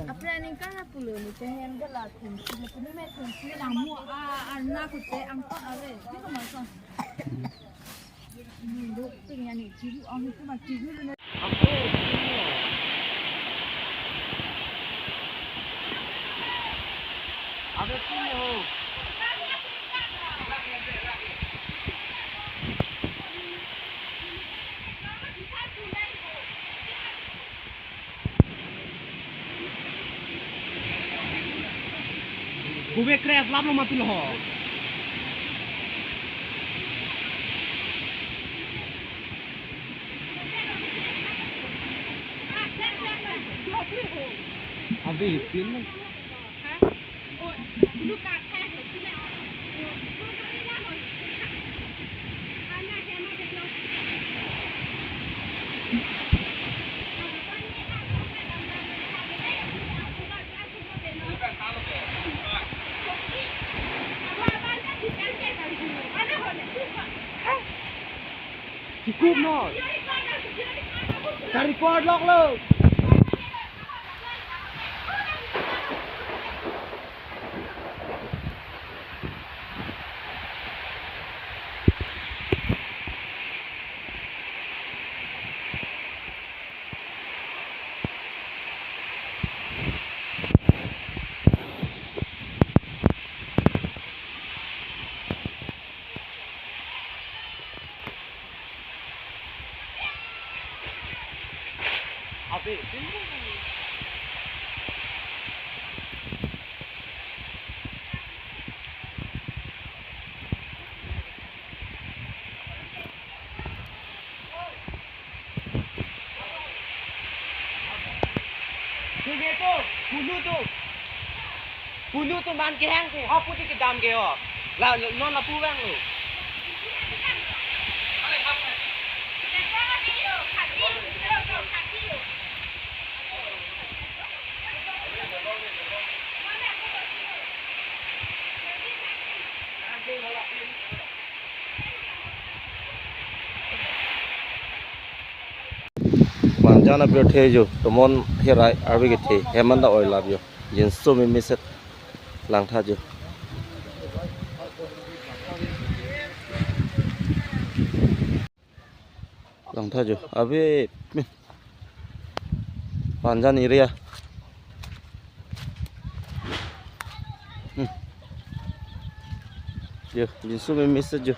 Apa yang kan aku loh ni pengen gelar kun, ini macam ni namu anak aku teh angkat awe, ni kau macam ni dok tinggal ni ciru, aku tu macam ciru ni. Apa tu ni ho? Gue crash lama mati loh. Abi pin. Oh, dulu kakek tu ni. Cukup no. Cari podlock lo. Abi, Punu tu man ke hang tu, apa tu ke dam ke oh, lah non lapu bang lu. Manjana बैठे जो तो मन हेराय आरबे के थे हेमंत ओइ लाब जो जिनसो में मिसत लांथा जो लांथा जो अबे पांजान एरिया जो जिनसो में मिसत जो